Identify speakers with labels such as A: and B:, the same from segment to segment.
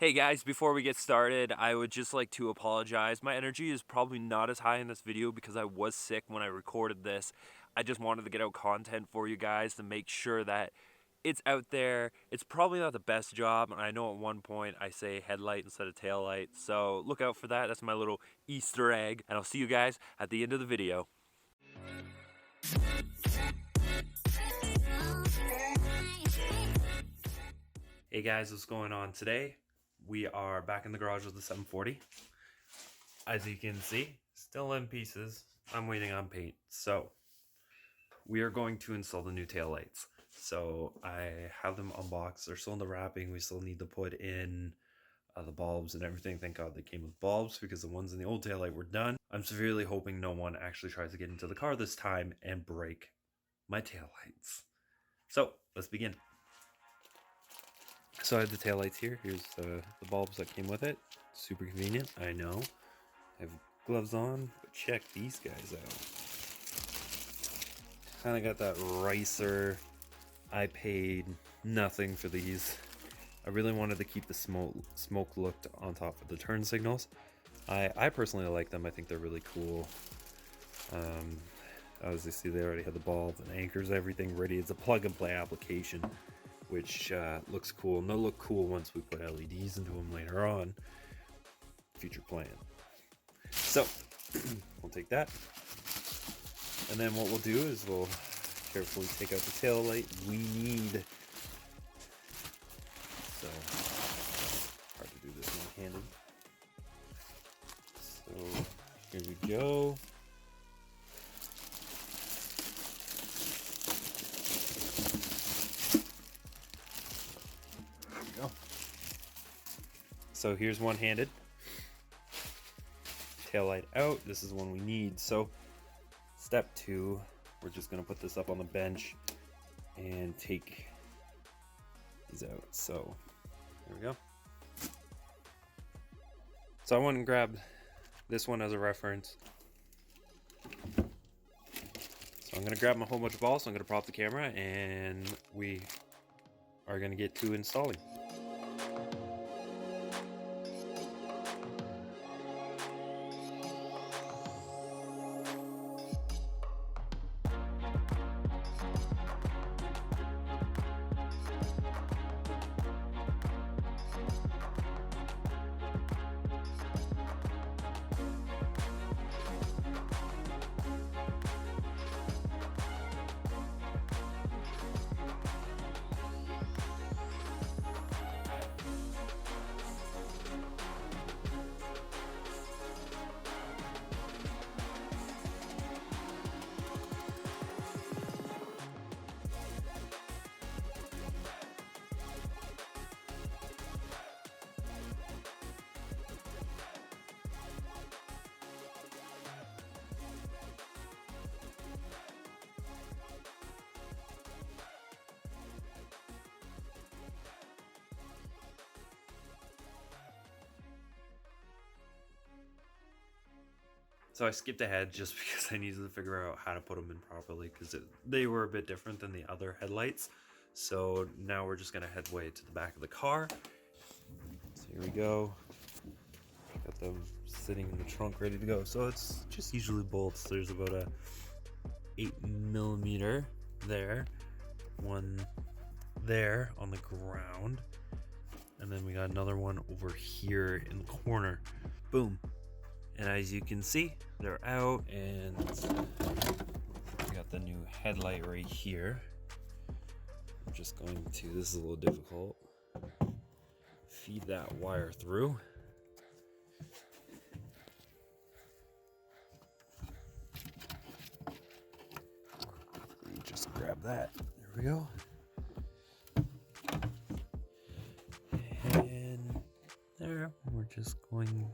A: Hey guys, before we get started, I would just like to apologize. My energy is probably not as high in this video because I was sick when I recorded this. I just wanted to get out content for you guys to make sure that it's out there. It's probably not the best job, and I know at one point I say headlight instead of tail light, so look out for that. That's my little Easter egg, and I'll see you guys at the end of the video. Hey guys, what's going on today? We are back in the garage with the 740. As you can see, still in pieces. I'm waiting on paint. So we are going to install the new taillights. So I have them unboxed. They're still in the wrapping. We still need to put in the bulbs and everything. Thank God they came with bulbs because the ones in the old taillight were done. I'm severely hoping no one actually tries to get into the car this time and break my taillights. So let's begin. So I have the taillights here. Here's the bulbs that came with it. Super convenient, I know. I have gloves on, but check these guys out. Kind of got that ricer. I paid nothing for these. I really wanted to keep the smoke looked on top of the turn signals. I personally like them. I think they're really cool. As you see, they already have the bulbs and anchors, everything ready. It's a plug and play application, which looks cool. And they'll look cool once we put LEDs into them later on. Future plan. So we'll take that, and then what we'll do is we'll carefully take out the tail light we need. So hard to do this one-handed. So here we go. There we go. So here's one-handed. Tail light out. This is one we need. So step 2, we're just going to put this up on the bench and take these out. So there we go. So I went and grabbed this one as a reference. So I'm going to grab my whole bunch of balls. So I'm going to prop the camera and we are going to get to installing. So I skipped ahead just because I needed to figure out how to put them in properly because they were a bit different than the other headlights. So now we're just going to head way to the back of the car. So here we go. Got them sitting in the trunk ready to go. So it's just usually bolts. There's about a 8mm there. One there on the ground. And then we got another one over here in the corner. Boom. And as you can see, they're out, and we got the new headlight right here. I'm just going to, this is a little difficult, feed that wire through. You just grab that. There we go. And there, we're just going.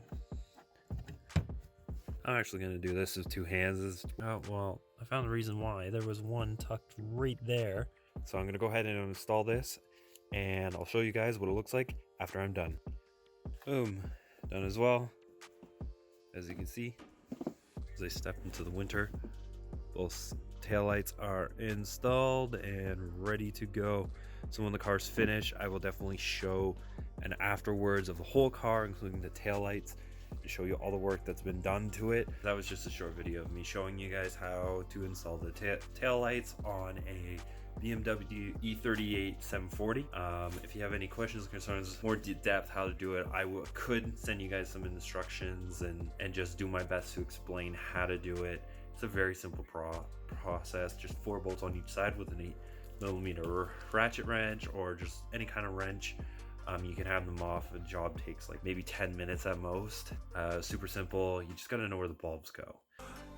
A: I'm actually going to do this with two hands. Oh, well, I found the reason why. There was one tucked right there. So I'm going to go ahead and install this, and I'll show you guys what it looks like after I'm done. Boom. Done as well. As you can see, as I step into the winter, both taillights are installed and ready to go. So when the car's finished, I will definitely show and afterwards of the whole car, including the taillights, to show you all the work that's been done to it. That was just a short video of me showing you guys how to install the taillights on a BMW E38 740. If you have any questions or concerns, more depth how to do it, I could send you guys some instructions and just do my best to explain how to do it. It's a very simple process, just 4 bolts on each side with an 8mm ratchet wrench or just any kind of wrench. You can have them off. A job takes like maybe 10 minutes at most. Super simple. You just gotta know where the bulbs go.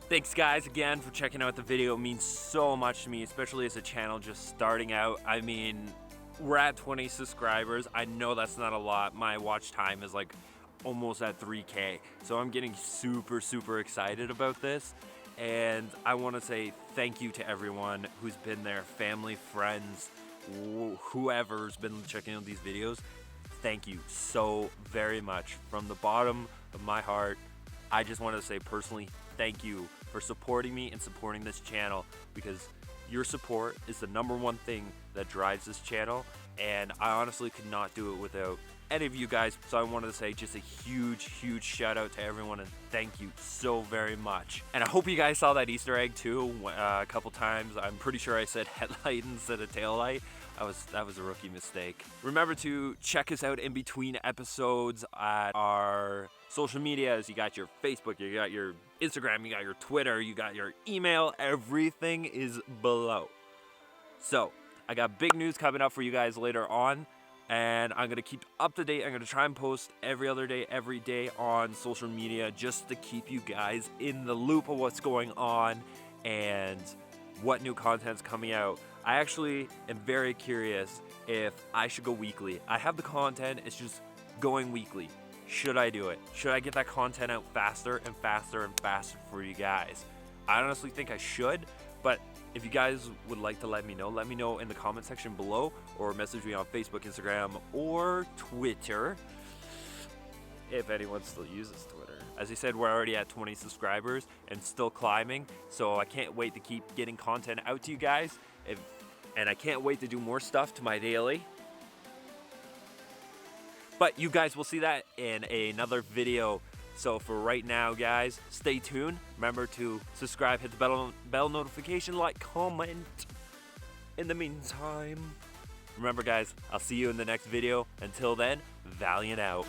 A: Thanks guys again for checking out the video. It means so much to me, especially as a channel just starting out. I mean, we're at 20 subscribers. I know that's not a lot. My watch time is like almost at 3K. So I'm getting super excited about this. And I want to say thank you to everyone who's been there, family, friends, whoever's been checking out these videos. Thank you so very much. From the bottom of my heart, I just want to say personally, thank you for supporting me and supporting this channel, because your support is the #1 thing that drives this channel, and I honestly could not do it without any of you guys. So I wanted to say just a huge shout out to everyone, and thank you so very much. And I hope you guys saw that Easter egg too a couple times. I'm pretty sure I said headlight instead of taillight. That was a rookie mistake. Remember to check us out in between episodes at our social medias. You got your Facebook, you got your Instagram, you got your Twitter, you got your email. Everything is below. So I got big news coming up for you guys later on, and I'm gonna keep up to date. I'm gonna try and post every other day, every day on social media, just to keep you guys in the loop of what's going on and what new content's coming out. I actually am very curious if I should go weekly. I have the content, it's just going weekly. Should I do it? Should I get that content out faster and faster for you guys? I honestly think I should, but if you guys would like to let me know in the comment section below, or message me on Facebook, Instagram, or Twitter, if anyone still uses Twitter. As I said, we're already at 20 subscribers and still climbing, so I can't wait to keep getting content out to you guys. And I can't wait to do more stuff to my daily. But you guys will see that in another video. So for right now, guys, stay tuned. Remember to subscribe, hit the bell notification, like, comment. In the meantime, remember guys, I'll see you in the next video. Until then, Valiant out.